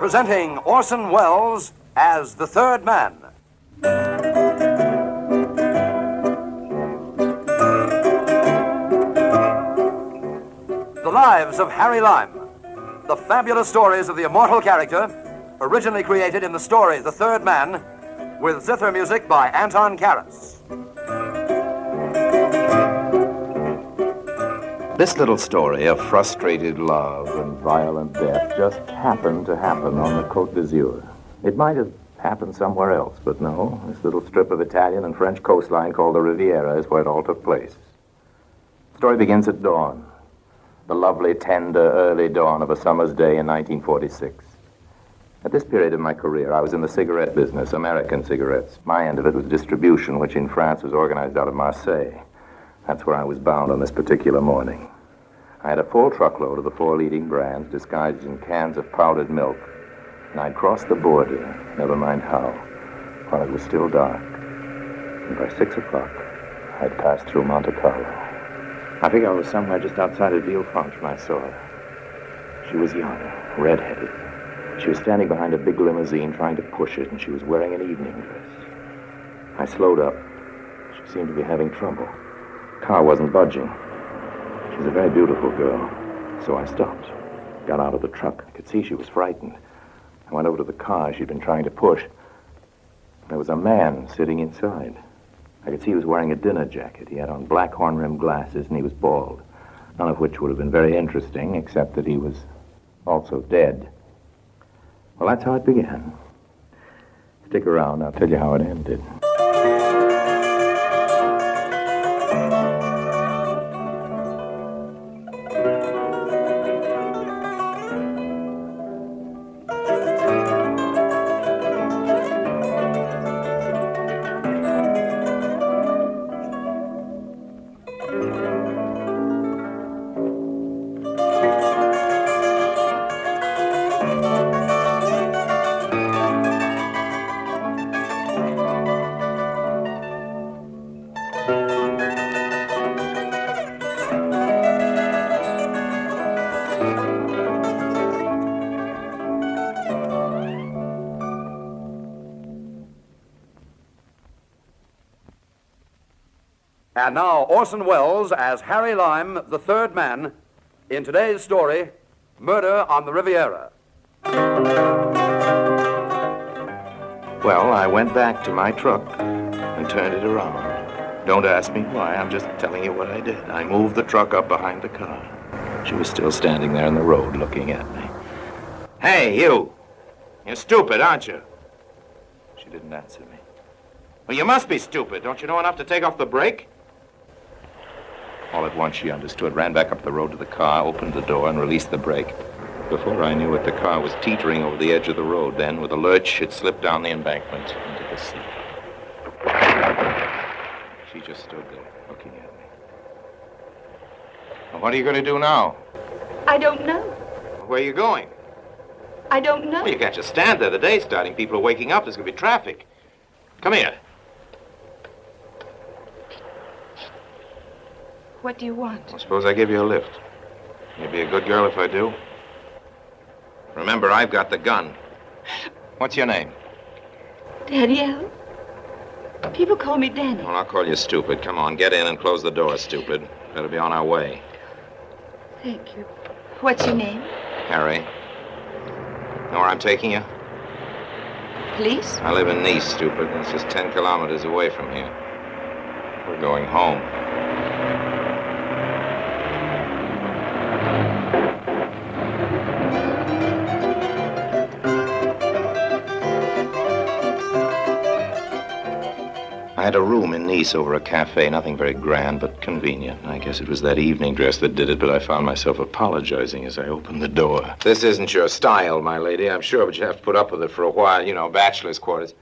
Presenting Orson Welles as the third man. The Lives of Harry Lime. The fabulous stories of the immortal character, originally created in the story The Third Man, with zither music by Anton Karas. This little story of frustrated love and violent death just happened to happen on the Côte d'Azur. It might have happened somewhere else, but no, this little strip of Italian and French coastline called the Riviera is where it all took place. The story begins at dawn, the lovely, tender, early dawn of a summer's day in 1946. At this period of my career, I was in the cigarette business, American cigarettes. My end of it was distribution, which in France was organized out of Marseille. That's where I was bound on this particular morning. I had a full truckload of the 4 leading brands disguised in cans of powdered milk, and I'd crossed the border, never mind how, while it was still dark. And by 6 o'clock, I'd passed through Monte Carlo. I think I was somewhere just outside of Villefranche when I saw her. She was young, red-headed. She was standing behind a big limousine trying to push it, and she was wearing an evening dress. I slowed up. She seemed to be having trouble. The car wasn't budging. She was a very beautiful girl, so I stopped, got out of the truck. I could see she was frightened. I went over to the car she'd been trying to push. There was a man sitting inside. I could see he was wearing a dinner jacket. He had on black horn-rimmed glasses, and he was bald, none of which would have been very interesting, except that he was also dead. Well, that's how it began. Stick around, I'll tell you how it ended. And now, Orson Welles as Harry Lime, the third man, in today's story, Murder on the Riviera. Well, I went back to my truck and turned it around. Don't ask me why, I'm just telling you what I did. I moved the truck up behind the car. She was still standing there in the road looking at me. Hey, you! You're stupid, aren't you? She didn't answer me. Well, you must be stupid. Don't you know enough to take off the brake? All at once she understood, ran back up the road to the car, opened the door, and released the brake. Before I knew it, the car was teetering over the edge of the road. Then, with a lurch, it slipped down the embankment into the sea. She just stood there, looking at me. Well, what are you going to do now? I don't know. Where are you going? I don't know. Well, you can't just stand there. The day's starting. People are waking up. There's going to be traffic. Come here. What do you want? Well, suppose I give you a lift. You'll be a good girl if I do. Remember, I've got the gun. What's your name? Danielle. People call me Danny. Well, I'll call you stupid. Come on, get in and close the door, stupid. Better be on our way. Thank you. What's your name? Harry. Know where I'm taking you? Police? I live in Nice, stupid. It's just 10 kilometers away from here. We're going home. I had a room in Nice over a cafe, nothing very grand, but convenient. I guess it was that evening dress that did it, but I found myself apologizing as I opened the door. This isn't your style, my lady, I'm sure, but you have to put up with it for a while, you know, bachelor's quarters.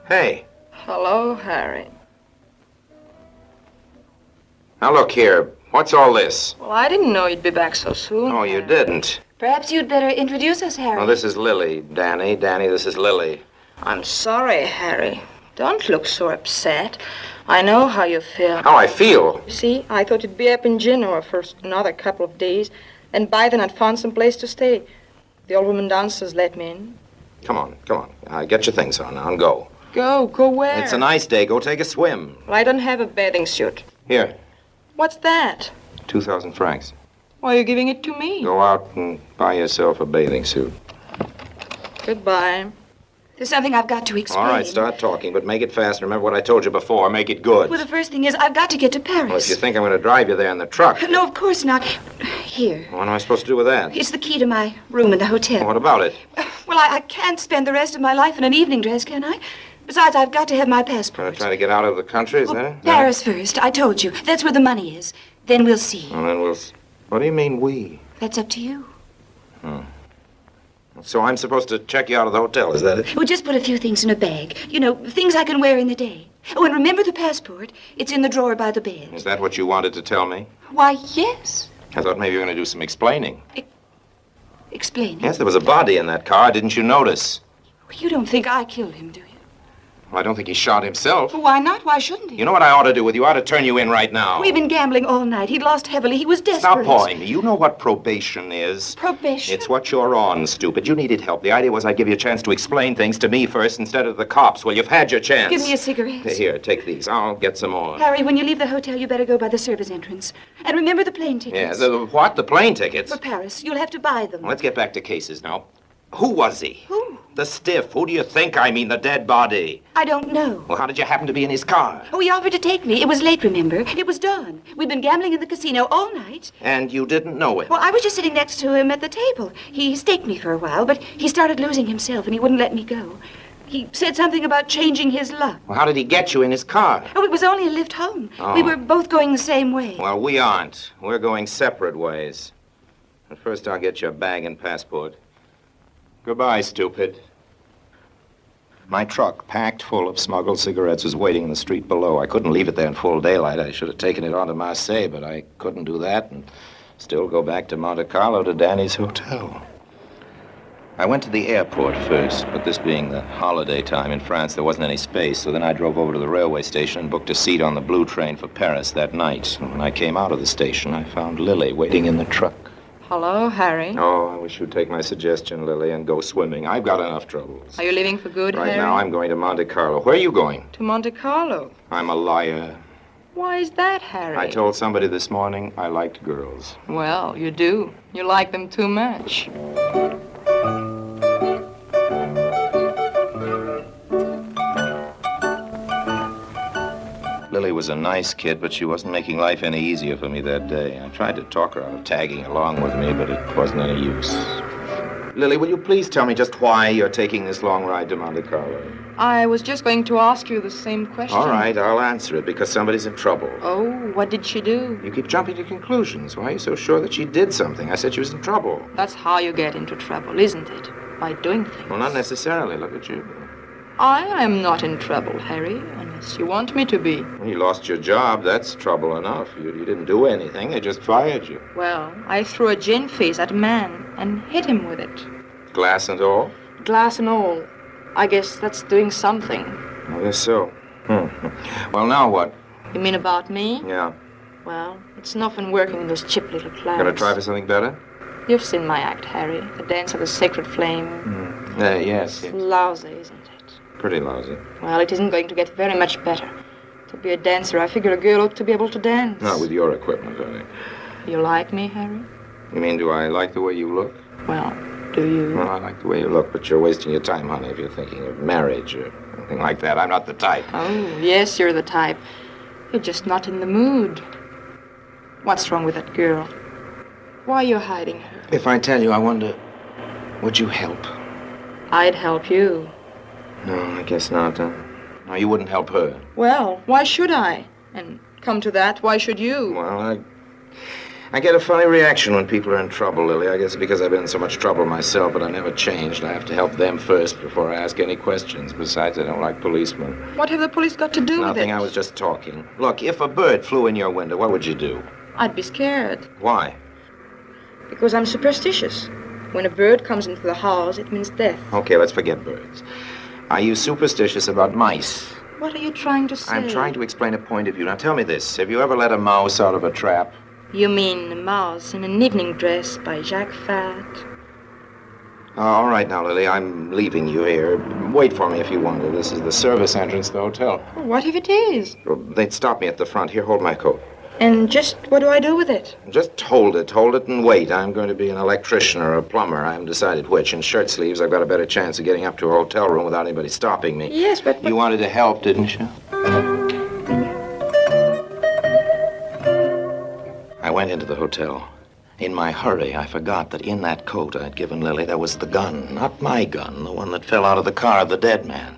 Hey. Hello, Harry. Now look here, what's all this? Well, I didn't know you'd be back so soon. Oh, you didn't? Perhaps you'd better introduce us, Harry. Oh, this is Lily, Danny. Danny, this is Lily. I'm sorry, Harry. Don't look so upset. I know how you feel. How I feel? See, I thought you'd be up in Genoa for another couple of days, and by then I'd found some place to stay. the old woman downstairs let me in. Come on. Get your things on now and go. Go where? It's a nice day. Go take a swim. Well, I don't have a bathing suit. Here, What's that? 2,000 francs. Why are you giving it to me? Go out and buy yourself a bathing suit. Goodbye. There's something I've got to explain. All right, start talking, but make it fast. Remember what I told you before. Make it good. Well, the first thing is I've got to get to Paris. Well, if you think I'm going to drive you there in the truck... No, of course not. Here. What am I supposed to do with that? It's the key to my room in the hotel. What about it? Well, I can't spend the rest of my life in an evening dress, can I? Besides, I've got to have my Going passport. to try to get out of the country, is Well, that it? Paris first. I told you. That's where the money is. Then we'll see. Well, then we'll... What do you mean, we? That's up to you. So I'm supposed to check you out of the hotel, is that it? We'll just put a few things in a bag. You know, things I can wear in the day. Oh, and remember the passport. It's in the drawer by the bed. Is that what you wanted to tell me? Why, yes. I thought maybe you were going to do some explaining. Explain it. Yes, there was a body in that car. Didn't you notice? You don't think I killed him, do you? Well, I don't think he shot himself. Well, why not? Why shouldn't he? You know what I ought to do with you? I ought to turn you in right now. We've been gambling all night. He'd lost heavily. He was desperate. Stop pawing me. You know what probation is. Probation? It's what you're on, stupid. You needed help. The idea was I'd give you a chance to explain things to me first instead of the cops. Well, you've had your chance. Give me a cigarette. Here, take these. I'll get some more. Harry, when you leave the hotel, you better go by the service entrance. And remember the plane tickets. Yeah, what? The plane tickets? For Paris. You'll have to buy them. Well, let's get back to cases now. Who was he? Who? The stiff. Who do you think? I mean, the dead body. I don't know. Well, how did you happen to be in his car? Oh, he offered to take me. It was late, remember? It was dawn. We'd been gambling in the casino all night. And you didn't know it? Well, I was just sitting next to him at the table. He staked me for a while, but he started losing himself, and he wouldn't let me go. He said something about changing his luck. Well, how did he get you in his car? Oh, it was only a lift home. Oh. We were both going the same way. Well, we aren't. We're going separate ways. But first, I'll get your bag and passport. Goodbye, stupid. My truck, packed full of smuggled cigarettes, was waiting in the street below. I couldn't leave it there in full daylight. I should have taken it on to Marseille, but I couldn't do that and still go back to Monte Carlo to Danny's hotel. I went to the airport first, but this being the holiday time in France, there wasn't any space, so then I drove over to the railway station and booked a seat on the blue train for Paris that night. And when I came out of the station, I found Lily waiting in the truck. Hello, Harry. Oh, I wish you'd take my suggestion, Lily, and go swimming. I've got enough troubles. Are you leaving for good, Right Harry? now, I'm going to Monte Carlo. Where are you going? To Monte Carlo. I'm a liar. Why is that, Harry? I told somebody this morning I liked girls. Well, you do. You like them too much. Lily was a nice kid, but she wasn't making life any easier for me that day. I tried to talk her out of tagging along with me, but it wasn't any use. Lily, will you please tell me just why you're taking this long ride to Monte Carlo? I was just going to ask you the same question. All right, I'll answer it, because somebody's in trouble. Oh, what did she do? You keep jumping to conclusions. Why are you so sure that she did something? I said she was in trouble. That's how you get into trouble, isn't it? By doing things. Well, not necessarily. Look at you. I am not in trouble, Harry, unless you want me to be. Well, you lost your job. That's trouble enough. You didn't do anything. They just fired you. Well, I threw a gin face at a man and hit him with it. Glass and all? Glass and all. I guess that's doing something. I guess so. Well, now what? You mean about me? Yeah. Well, it's nothing working in those cheap little plans. Gonna try for something better? You've seen my act, Harry. The dance of the sacred flame. Yes. It's lousy, isn't it? Pretty lousy. Well, it isn't going to get very much better. To be a dancer, I figure a girl ought to be able to dance. Not with your equipment, honey. You like me, Harry? You mean, do I like the way you look? Well, do you? Well, I like the way you look, but you're wasting your time, honey, if you're thinking of marriage or anything like that. I'm not the type. Oh, yes, you're the type. You're just not in the mood. What's wrong with that girl? Why are you hiding her? If I tell you, I wonder, would you help? I'd help you. No, I guess not, huh? No, you wouldn't help her. Well, why should I? And come to that, why should you? Well, I get a funny reaction when people are in trouble, Lily. I guess it's because I've been in so much trouble myself, but I never changed. I have to help them first before I ask any questions. Besides, I don't like policemen. What have the police got to do with it? Nothing, I was just talking. Look, if a bird flew in your window, what would you do? I'd be scared. Why? Because I'm superstitious. When a bird comes into the house, it means death. Okay, let's forget birds. Are you superstitious about mice? What are you trying to say? I'm trying to explain a point of view. Now tell me this. Have you ever let a mouse out of a trap? You mean a mouse in an evening dress by Jacques Fat? All right now, Lily, I'm leaving you here. Wait for me if you want to. This is the service entrance to the hotel. What if it is? Well, they'd stop me at the front. Here, hold my coat. And just what do I do with it? Just hold it and wait. I'm going to be an electrician or a plumber. I haven't decided which. In shirt sleeves, I've got a better chance of getting up to a hotel room without anybody stopping me. Yes, but... You wanted to help, didn't you? I went into the hotel. In my hurry, I forgot that in that coat I'd given Lily, there was the gun. Not my gun, the one that fell out of the car of the dead man.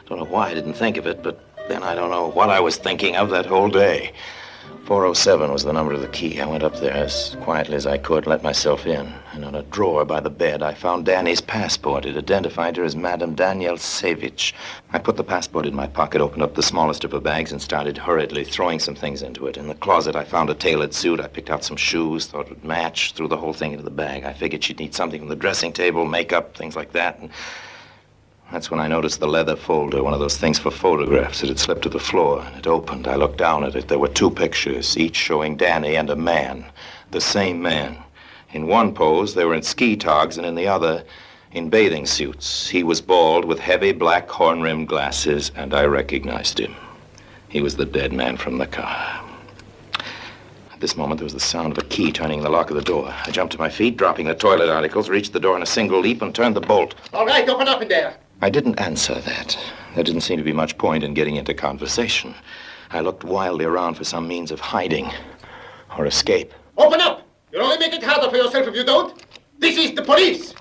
Don't know why I didn't think of it, but then I don't know what I was thinking of that whole day. 407 was the number of the key. I went up there as quietly as I could, let myself in. And on a drawer by the bed, I found Danny's passport. It identified her as Madame Danielle Savage. I put the passport in my pocket, opened up the smallest of her bags, and started hurriedly throwing some things into it. In the closet, I found a tailored suit. I picked out some shoes, thought it would match, threw the whole thing into the bag. I figured she'd need something from the dressing table, makeup, things like that. And that's when I noticed the leather folder, one of those things for photographs. It had slipped to the floor, and it opened. I looked down at it. There were two pictures, each showing Danny and a man, the same man. In one pose, they were in ski togs, and in the other, in bathing suits. He was bald with heavy black horn-rimmed glasses, and I recognized him. He was the dead man from the car. At this moment, there was the sound of a key turning the lock of the door. I jumped to my feet, dropping the toilet articles, reached the door in a single leap, and turned the bolt. All right, open up in there. I didn't answer that. There didn't seem to be much point in getting into conversation. I looked wildly around for some means of hiding or escape. Open up! You'll only make it harder for yourself if you don't. This is the police.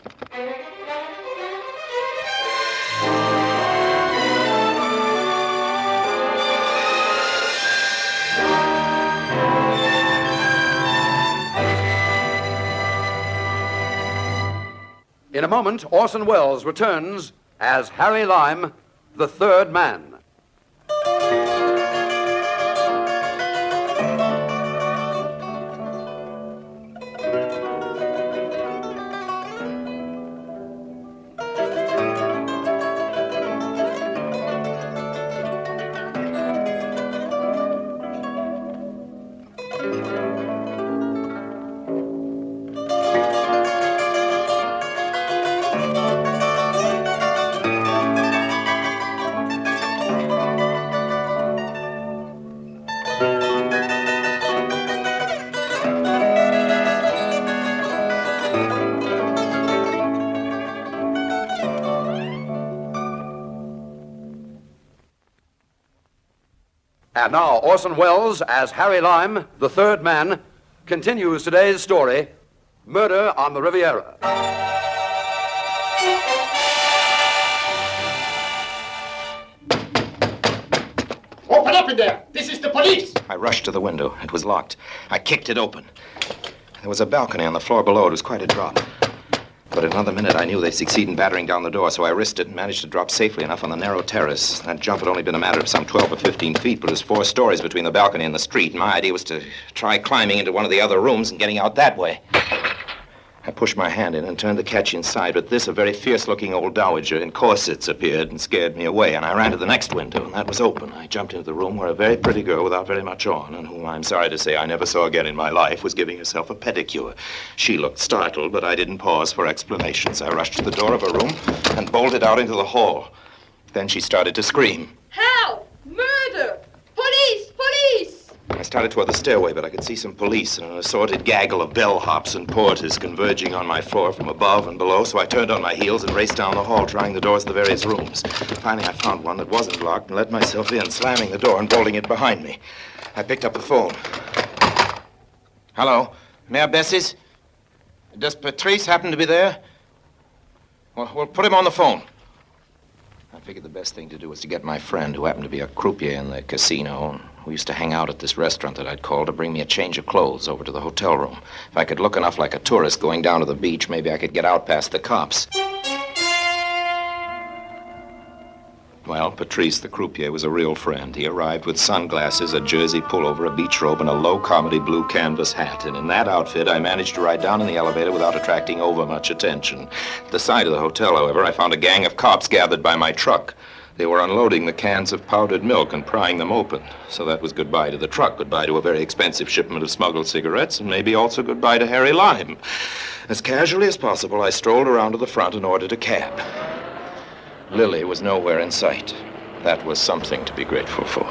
In a moment, Orson Welles returns as Harry Lime, the third man. And now, Orson Welles, as Harry Lime, the third man, continues today's story, Murder on the Riviera. Open up in there. This is the police. I rushed to the window. It was locked. I kicked it open. There was a balcony on the floor below. It was quite a drop. But in another minute, I knew they'd succeed in battering down the door, so I risked it and managed to drop safely enough on the narrow terrace. That jump had only been a matter of some 12 or 15 feet, but it was 4 stories between the balcony and the street. My idea was to try climbing into one of the other rooms and getting out that way. I pushed my hand in and turned the catch inside, but this, a very fierce-looking old dowager in corsets, appeared and scared me away, and I ran to the next window, and that was open. I jumped into the room where a very pretty girl without very much on, and whom I'm sorry to say I never saw again in my life, was giving herself a pedicure. She looked startled, but I didn't pause for explanations. I rushed to the door of her room and bolted out into the hall. Then she started to scream. Help! Murder! Police! Police! I started toward the stairway, but I could see some police and an assorted gaggle of bellhops and porters converging on my floor from above and below, so I turned on my heels and raced down the hall, trying the doors of the various rooms. Finally, I found one that wasn't locked and let myself in, slamming the door and bolting it behind me. I picked up the phone. Hello, Mayor Bessie's? Does Patrice happen to be there? Well, put him on the phone. I figured the best thing to do was to get my friend, who happened to be a croupier in the casino, and who used to hang out at this restaurant that I'd called, to bring me a change of clothes over to the hotel room. If I could look enough like a tourist going down to the beach, maybe I could get out past the cops. Well, Patrice, the croupier, was a real friend. He arrived with sunglasses, a jersey pullover, a beach robe, and a low-comedy blue canvas hat. And in that outfit, I managed to ride down in the elevator without attracting overmuch attention. At the side of the hotel, however, I found a gang of cops gathered by my truck. They were unloading the cans of powdered milk and prying them open. So that was goodbye to the truck, goodbye to a very expensive shipment of smuggled cigarettes, and maybe also goodbye to Harry Lime. As casually as possible, I strolled around to the front and ordered a cab. Lily was nowhere in sight. That was something to be grateful for.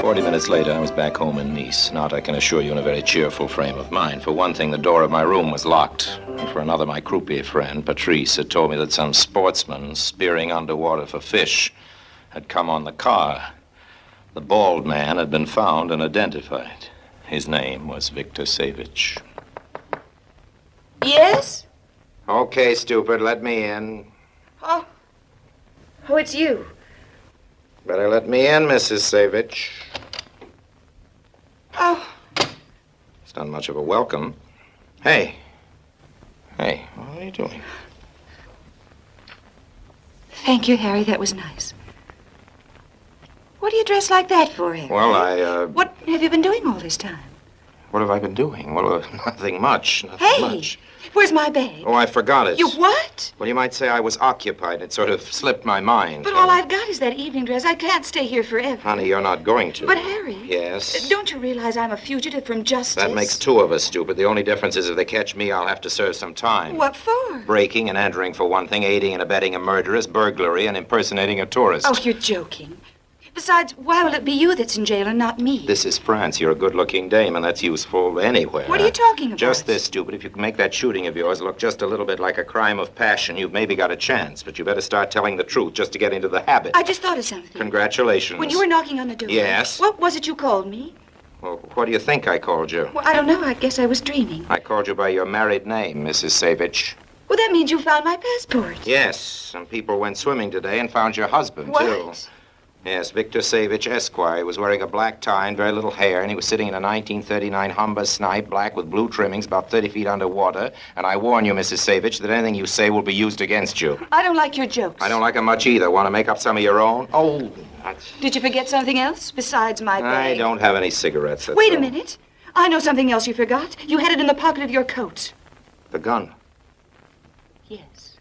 40 minutes later, I was back home in Nice. Not, I can assure you, in a very cheerful frame of mind. For one thing, the door of my room was locked. And for another, my croupier friend, Patrice, had told me that some sportsman spearing underwater for fish had come on the car. The bald man had been found and identified. His name was Victor Savage. Yes? Okay, stupid, let me in. Oh, it's you. Better let me in, Mrs. Savage. Oh, It's not much of a welcome. Hey, what are you doing? thank you, Harry. That was nice. What do you dress like that for, Harry? Well, What have you been doing all this time? what have I been doing? Well, nothing much. Hey, Much. where's my bag? Oh, I forgot it. You what? Well, you might say I was occupied. It sort of slipped my mind. But all I've got is that evening dress. I can't stay here forever. Honey, you're not going to. But, Harry. Yes? Don't you realize I'm a fugitive from justice? That makes two of us, stupid. The only difference is if they catch me, I'll have to serve some time. What for? Breaking and entering for one thing, aiding and abetting a murderess, burglary, and impersonating a tourist. Oh, you're joking. Besides, why will it be you that's in jail and not me? This is France. You're a good-looking dame, and that's useful anywhere. What are you talking about? Just this, stupid. If you can make that shooting of yours look just a little bit like a crime of passion, you've maybe got a chance. But you better start telling the truth just to get into the habit. I just thought of something. Congratulations. When you were knocking on the door. Yes? What was it you called me? Well, what do you think I called you? Well, I don't know. I guess I was dreaming. I called you by your married name, Mrs. Savage. Well, that means you found my passport. Yes. Some people went swimming today and found your husband, What? too. Yes, Victor Savage, Esquire. He was wearing a black tie and very little hair, and he was sitting in a 1939 Humber Snipe, black with blue trimmings, about 30 feet underwater. And I warn you, Mrs. Savage, that anything you say will be used against you. I don't like your jokes. I don't like them much either. Want to make up some of your own? Oh, Did you forget something else besides my bag? I don't have any cigarettes. That's Wait a all. minute. I know something else you forgot. You had it in the pocket of your coat. The gun. Yes.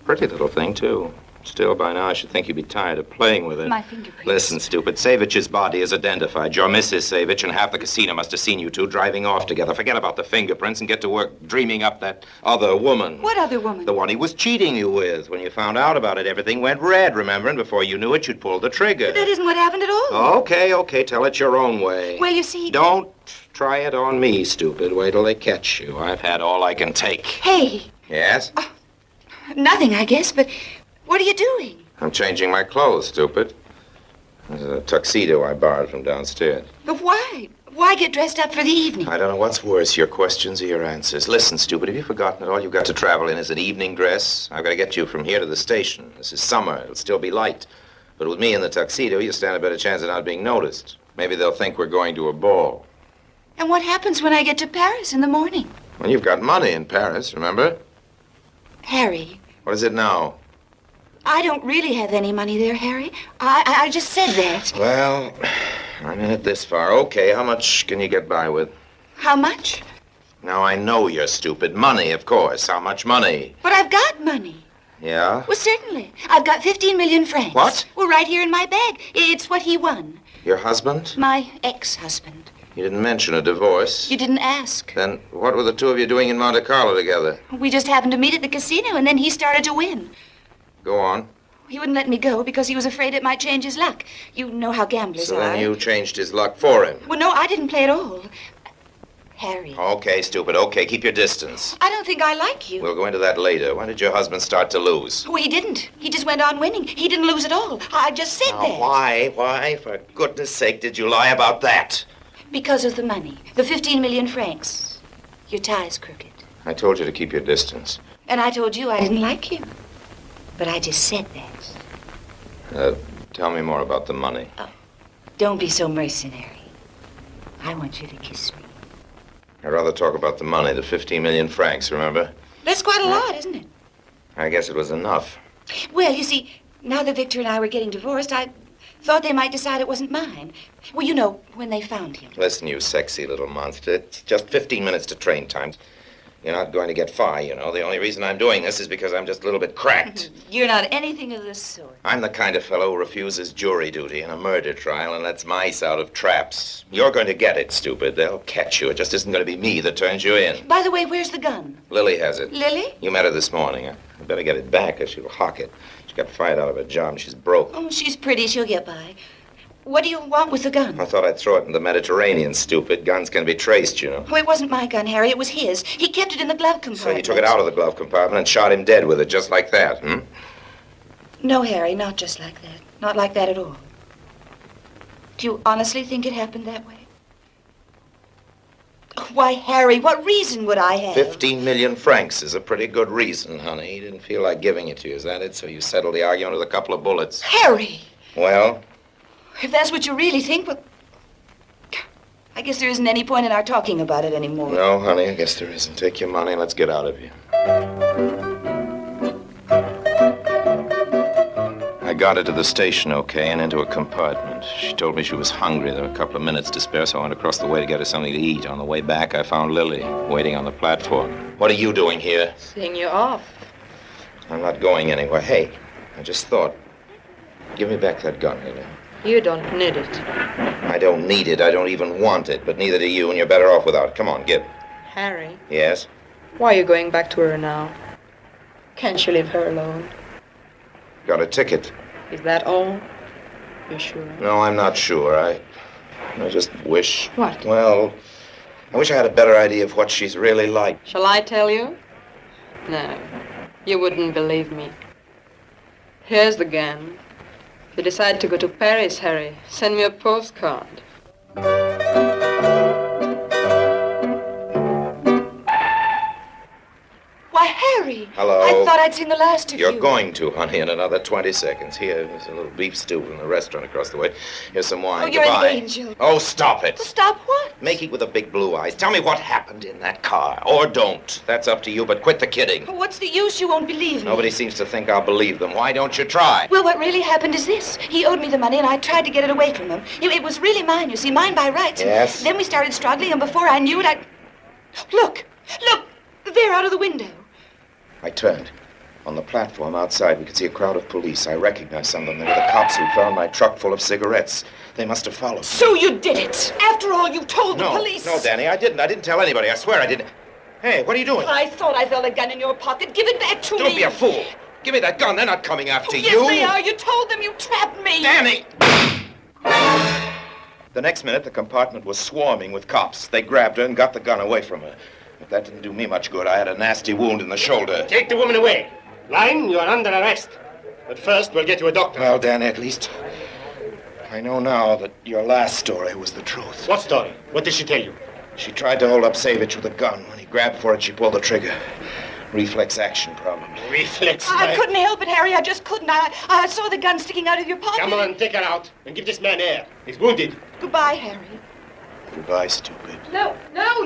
Pretty little thing, too. Still, by now, I should think you'd be tired of playing with it. My fingerprints. Listen, stupid. Savage's body is identified. You're Mrs. Savage, and half the casino must have seen you two driving off together. Forget about the fingerprints and get to work dreaming up that other woman. What other woman? The one he was cheating you with. When you found out about it, everything went red, remember? And before you knew it, you'd pulled the trigger. That isn't what happened at all. Okay. Tell it your own way. Well, you see... Don't try it on me, stupid. Wait till they catch you. I've had all I can take. Hey, Yes? nothing, I guess, but what are you doing? I'm changing my clothes, stupid. There's a tuxedo I borrowed from downstairs. But why? Why get dressed up for the evening? I don't know what's worse, your questions or your answers. Listen, stupid, have you forgotten that all you've got to travel in is an evening dress? I've got to get you from here to the station. This is summer. It'll still be light. But with me in the tuxedo, you stand a better chance of not being noticed. Maybe they'll think we're going to a ball. And what happens when I get to Paris in the morning? Well, you've got money in Paris, remember? Harry, What is it now? I don't really have any money there, Harry. I just said that. Well, I'm in it this far. Okay, how much can you get by with? How much? Now, I know you're stupid. Money, of course. How much money? But I've got money. Yeah? Well, certainly. I've got 15 million francs. What? Well, right here in my bag. It's what he won. Your husband? My ex-husband. You didn't mention a divorce. You didn't ask. Then what were the two of you doing in Monte Carlo together? We just happened to meet at the casino, and then he started to win. Go on. He wouldn't let me go because he was afraid it might change his luck. You know how gamblers So are. then you changed his luck for him. Well, no, I didn't play at all. Harry. Okay, stupid. Okay, keep your distance. I don't think I like you. We'll go into that later. When did your husband start to lose? Well, he didn't. He just went on winning. He didn't lose at all. I just said that. Why, for goodness sake, did you lie about that? Because of the money. The 15 million francs. Your tie's crooked. I told you to keep your distance. And I told you I didn't like you. But I just said that. Tell me more about the money. Don't be so mercenary. I want you to kiss me. I'd rather talk about the money, the 15 million francs, remember? That's quite a lot, isn't it? I guess it was enough. Well, you see, now that Victor and I were getting divorced, I thought they might decide it wasn't mine. Well, you know, when they found him. Listen, you sexy little monster. It's just 15 minutes to train time. You're not going to get far, you know. The only reason I'm doing this is because I'm just a little bit cracked. You're not anything of the sort. I'm the kind of fellow who refuses jury duty in a murder trial and lets mice out of traps. You're going to get it, stupid. They'll catch you. It just isn't going to be me that turns you in. By the way, where's the gun? Lily has it. Lily? You met her this morning. I better get it back or she'll hock it. She got fired out of her job. She's broke. Oh, she's pretty. She'll get by. What do you want with the gun? I thought I'd throw it in the Mediterranean, stupid. Guns can be traced, you know. Oh, it wasn't my gun, Harry. It was his. He kept it in the glove compartment. So you took it out of the glove compartment and shot him dead with it, just like that, hmm? No, Harry, not just like that. Not like that at all. Do you honestly think it happened that way? Why, Harry, what reason would I have? 15 million francs is a pretty good reason, honey. He didn't feel like giving it to you, is that it? So you settled the argument with a couple of bullets. Harry! Well? If that's what you really think, well, I guess there isn't any point in our talking about it anymore. No, honey, I guess there isn't. Take your money and let's get out of here. I got her to the station, okay, and into a compartment. She told me she was hungry. There were a couple of minutes to spare, so I went across the way to get her something to eat. On the way back, I found Lily waiting on the platform. What are you doing here? Seeing you off. I'm not going anywhere. Hey, I just thought, give me back that gun, Lily. You don't need it. I don't need it. I don't even want it. But neither do you, and you're better off without it. Come on, give it. Harry, Yes? why are you going back to her now? Can't you leave her alone? Got a ticket. Is that all? You sure? No, I'm not sure. I just wish... What? Well, I wish I had a better idea of what she's really like. Shall I tell you? No, you wouldn't believe me. Here's the gun. If you decide to go to Paris, Harry, send me a postcard. Why, Harry! Hello? I thought I'd seen the last of you. You're going to, honey, in another 20 seconds. Here, there's a little beef stew from the restaurant across the way. Here's some wine. Oh, you're Goodbye. an angel. Oh, stop it. Stop what? Makey with the big blue eyes. Tell me what happened in that car. Or don't. That's up to you, but quit the kidding. What's the use? You won't believe me. Nobody seems to think I'll believe them. Why don't you try? Well, what really happened is this. He owed me the money, and I tried to get it away from him. It was really mine, you see, mine by rights. Yes? Then we started struggling, and before I knew it, Look! There, out of the window. I turned. On the platform outside, we could see a crowd of police. I recognized some of them. They were the cops who found my truck full of cigarettes. They must have followed me. So you did it! After all, you told the police! No, Danny, I didn't. I didn't tell anybody. I swear I didn't. Hey, what are you doing? I thought I felt a gun in your pocket. Give it back to me! Don't be a fool. Give me that gun. They're not coming after you. Yes, they are. You told them. You trapped me. Danny! The next minute, the compartment was swarming with cops. They grabbed her and got the gun away from her. But that didn't do me much good. I had a nasty wound in the shoulder. Take the woman away. Line, you are under arrest. But first, we'll get you a doctor. Well, Danny, at least I know now that your last story was the truth. What story? What did she tell you? She tried to hold up Savage with a gun. When he grabbed for it, she pulled the trigger. Reflex action problem. Reflex. I couldn't help it, Harry. I just couldn't. I saw the gun sticking out of your pocket. Come on, take her out and give this man air. He's wounded. Goodbye, Harry. Goodbye, stupid. No,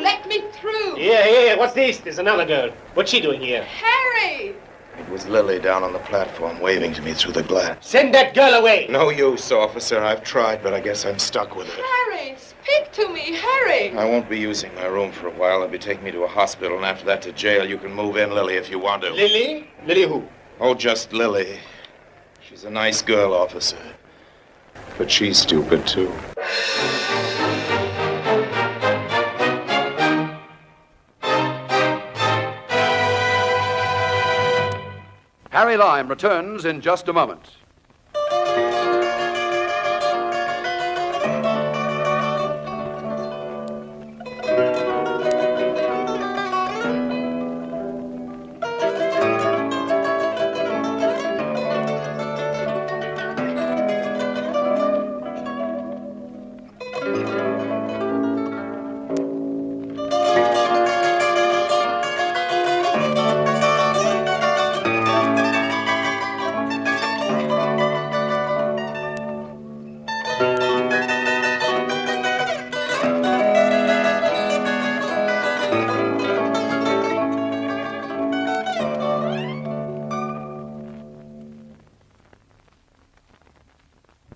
let me through. Yeah. What's this? There's another girl. What's she doing here? Harry! It was Lily down on the platform waving to me through the glass. Send that girl away. No use, officer. I've tried, but I guess I'm stuck with her. Harry, speak to me, Harry! I won't be using my room for a while. They'll be taking me to a hospital, and after that to jail. You can move in, Lily, if you want to. Lily? Lily who? Oh, just Lily. She's a nice girl, officer. But she's stupid, too. Harry Lime returns in just a moment.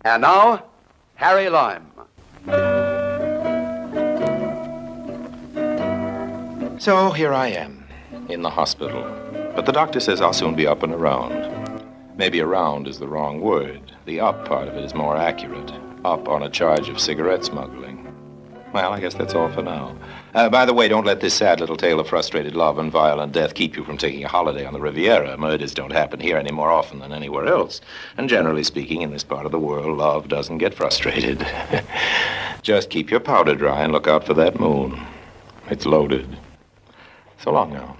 And now, Harry Lime. So here I am, in the hospital. But the doctor says I'll soon be up and around. Maybe around is the wrong word. The up part of it is more accurate. Up on a charge of cigarette smuggling. Well, I guess that's all for now. By the way, don't let this sad little tale of frustrated love and violent death keep you from taking a holiday on the Riviera. Murders don't happen here any more often than anywhere else. And generally speaking, in this part of the world, love doesn't get frustrated. Just keep your powder dry and look out for that moon. It's loaded. So long now.